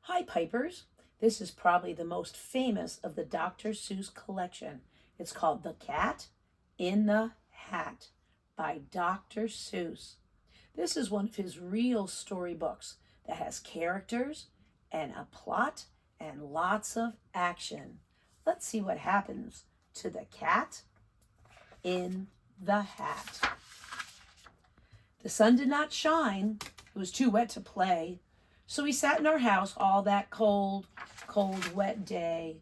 Hi, Pipers. This is probably the most famous of the Dr. Seuss collection. It's called The Cat in the Hat by Dr. Seuss. This is one of his real storybooks that has characters and a plot and lots of action. Let's see what happens to the cat in the hat. The sun did not shine. It was too wet to play. So we sat in our house all that cold, wet day.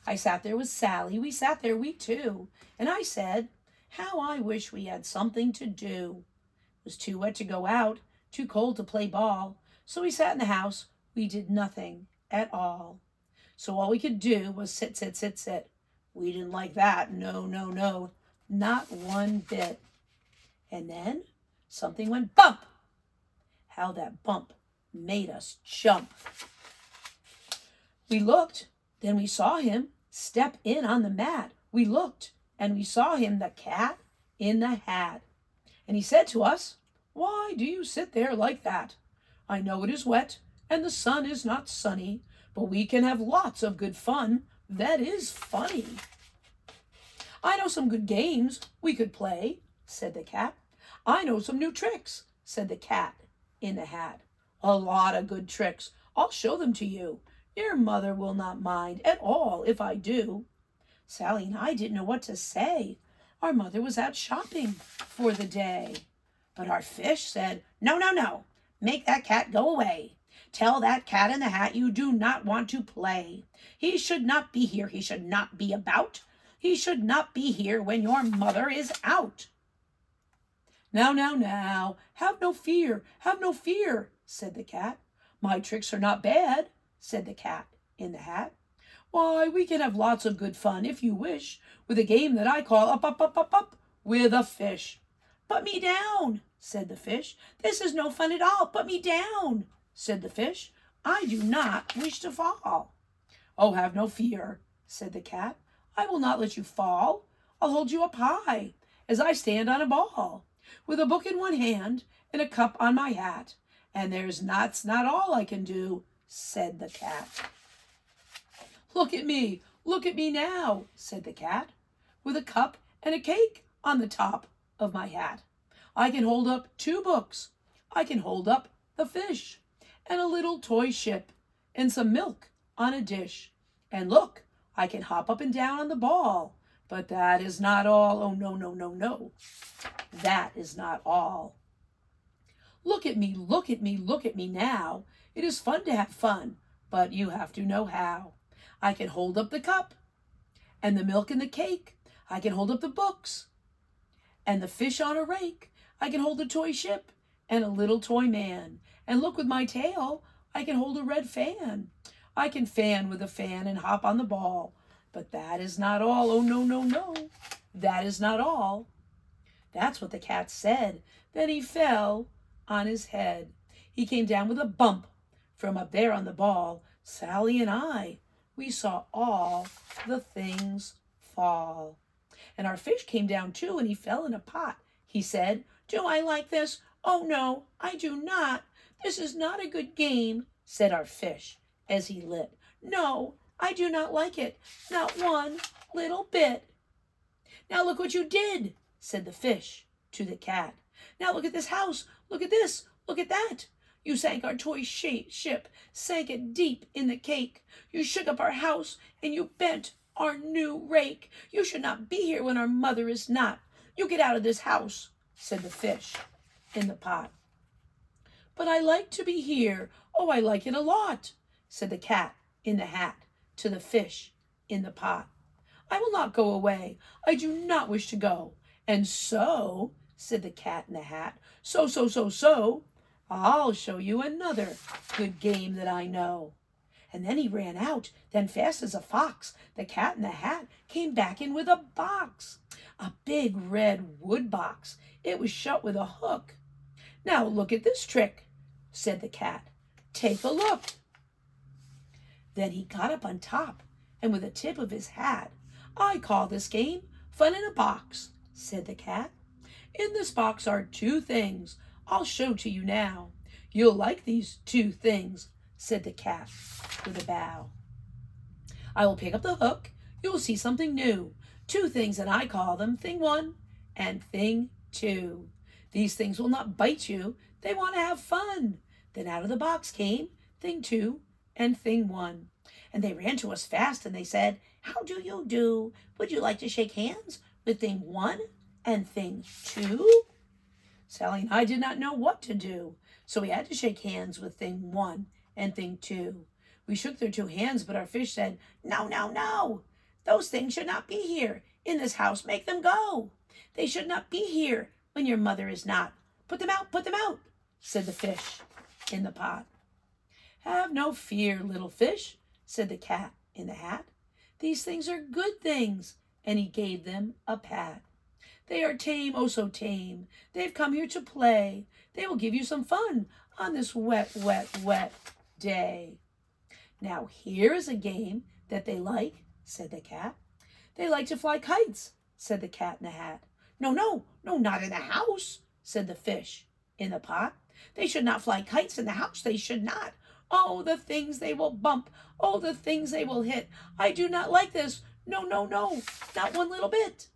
I sat there with Sally. We sat there, we two. And I said, how I wish we had something to do. It was too wet to go out, too cold to play ball. So we sat in the house. We did nothing at all. So all we could do was sit, sit, sit, sit. We didn't like that. No, no, no. Not one bit. And then something went bump. How that bump made us jump. We looked, then we saw him step in on the mat. We looked, and we saw him, the cat in the hat. And he said to us, why do you sit there like that? I know it is wet, and the sun is not sunny, but we can have lots of good fun. That is funny. I know some good games we could play, said the cat. I know some new tricks, said the cat in the hat. A lot of good tricks. I'll show them to you. Your mother will not mind at all if I do. Sally and I didn't know what to say. Our mother was out shopping for the day. But our fish said, no, no, no. Make that cat go away. Tell that cat in the hat you do not want to play. He should not be here. He should not be about. He should not be here when your mother is out. Now, now, now, have no fear, said the cat. My tricks are not bad, said the cat in the hat. Why, we can have lots of good fun, if you wish, with a game that I call up, up, up, up, up, with a fish. Put me down, said the fish. This is no fun at all. Put me down, said the fish. I do not wish to fall. Oh, have no fear, said the cat. I will not let you fall. I'll hold you up high as I stand on a ball, with a book in one hand and a cup on my hat. And that's not all I can do, said the cat. Look at me now, said the cat, with a cup and a cake on the top of my hat. I can hold up 2 books. I can hold up the fish and a little toy ship and some milk on a dish. And look, I can hop up and down on the ball. But that is not all. Oh, no, no, no, no. That is not all. Look at me now. It is fun to have fun, but you have to know how. I can hold up the cup and the milk and the cake. I can hold up the books and the fish on a rake. I can hold a toy ship and a little toy man. And look, with my tail, I can hold a red fan. I can fan with a fan and hop on the ball. But that is not all. Oh, no, no, no. That is not all. That's what the cat said. Then he fell on his head. He came down with a bump from up there on the ball. Sally and I, we saw all the things fall. And our fish came down too, and he fell in a pot. He said, do I like this? Oh, no, I do not. This is not a good game, said our fish as he lit. No, I do not like it, not one little bit. Now look what you did, said the fish to the cat. Now look at this house, look at this, look at that. You sank our toy ship, sank it deep in the cake. You shook up our house and you bent our new rake. You should not be here when our mother is not. You get out of this house, said the fish in the pot. But I like to be here. Oh, I like it a lot, said the cat in the hat to the fish in the pot. I will not go away. I do not wish to go. And so, said the cat in the hat, so, I'll show you another good game that I know. And then he ran out, then fast as a fox, the cat in the hat came back in with a box, a big red wood box. It was shut with a hook. Now look at this trick, said the cat. Take a look. Then he got up on top, and with the tip of his hat, I call this game Fun in a Box, said the cat. In this box are 2 things I'll show to you now. You'll like these 2 things, said the cat with a bow. I will pick up the hook. You will see something new. Two things, and I call them thing one and thing two. These things will not bite you. They want to have fun. Then out of the box came thing two and thing one. And they ran to us fast and they said, "How do you do? Would you like to shake hands with thing one and thing two?" Sally and I did not know what to do, so we had to shake hands with thing one and thing two. We shook their two hands, but our fish said, "No, no, no. Those things should not be here. In this house, make them go. They should not be here when your mother is not. Put them out, said the fish in the pot. "Have no fear, little fish," said the cat in the hat. "These things are good things," and he gave them a pat. "They are tame, oh so tame. They've come here to play. They will give you some fun on this wet, wet, wet day." "Now here is a game that they like," said the cat. "They like to fly kites," said the cat in the hat. No, not in the house," said the fish in the pot. "They should not fly kites in the house, they should not. Oh, the things they will bump. Oh, the things they will hit. I do not like this. No, not one little bit."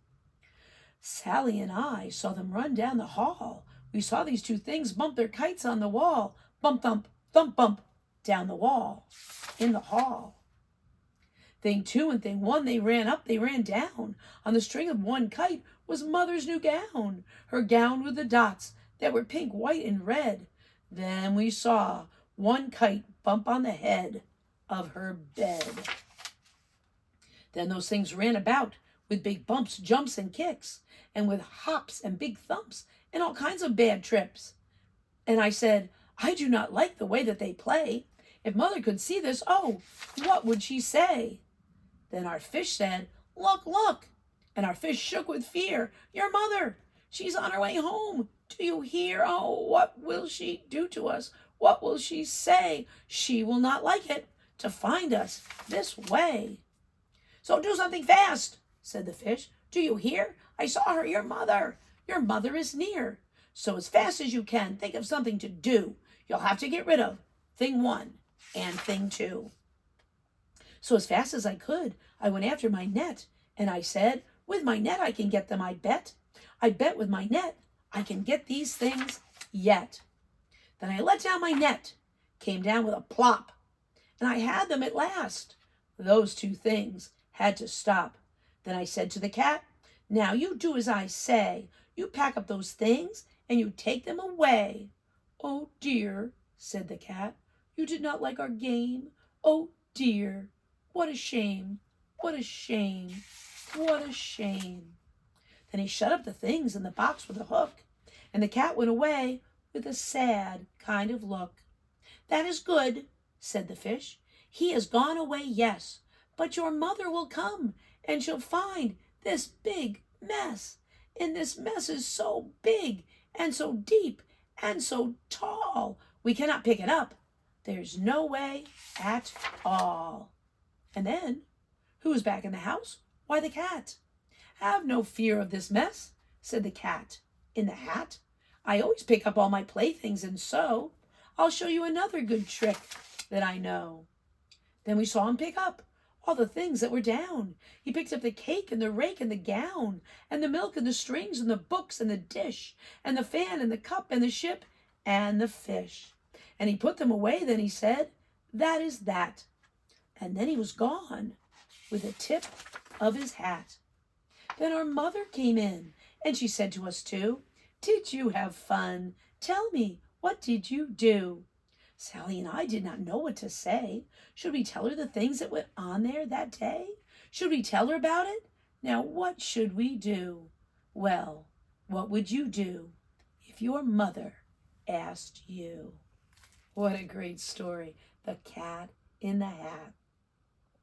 Sally and I saw them run down the hall. We saw these two things bump their kites on the wall. Bump, thump, thump, bump, down the wall, in the hall. Thing two and thing one, they ran up, they ran down. On the string of one kite was Mother's new gown, her gown with the dots that were pink, white, and red. Then we saw one kite bump on the head of her bed. Then those things ran about with big bumps, jumps, and kicks, and with hops and big thumps and all kinds of bad trips. And I said, "I do not like the way that they play. If Mother could see this, oh, what would she say?" Then our fish said, "Look, look." And our fish shook with fear. "Your mother, she's on her way home. Do you hear? Oh, what will she do to us? What will she say? She will not like it to find us this way." "So do something fast," said the fish. "Do you hear? I saw her, your mother. Your mother is near. So as fast as you can, think of something to do. You'll have to get rid of thing one and thing two." So as fast as I could, I went after my net, and I said, "With my net I can get them, I bet. I bet with my net I can get these things yet." Then I let down my net, came down with a plop, and I had them at last. Those two things had to stop. Then I said to the cat, "Now you do as I say. You pack up those things and you take them away." "Oh dear," said the cat, "you did not like our game. Oh dear, what a shame, what a shame, what a shame." Then he shut up the things in the box with a hook, and the cat went away with a sad kind of look. "That is good," said the fish. "He has gone away, yes, but your mother will come, and she'll find this big mess. And this mess is so big and so deep and so tall, we cannot pick it up. There's no way at all." And then, who was back in the house? Why, the cat. "Have no fear of this mess," said the cat in the hat. "I always pick up all my playthings and so I'll show you another good trick that I know." Then we saw him pick up all the things that were down. He picked up the cake and the rake and the gown and the milk and the strings and the books and the dish and the fan and the cup and the ship and the fish. And he put them away. Then he said, "That is that." And then he was gone with the tip of his hat. Then our mother came in, and she said to us two, "Did you have fun? Tell me, what did you do?" Sally and I did not know what to say. Should we tell her the things that went on there that day? Should we tell her about it? Now, what should we do? Well, what would you do if your mother asked you? What a great story. The Cat in the Hat.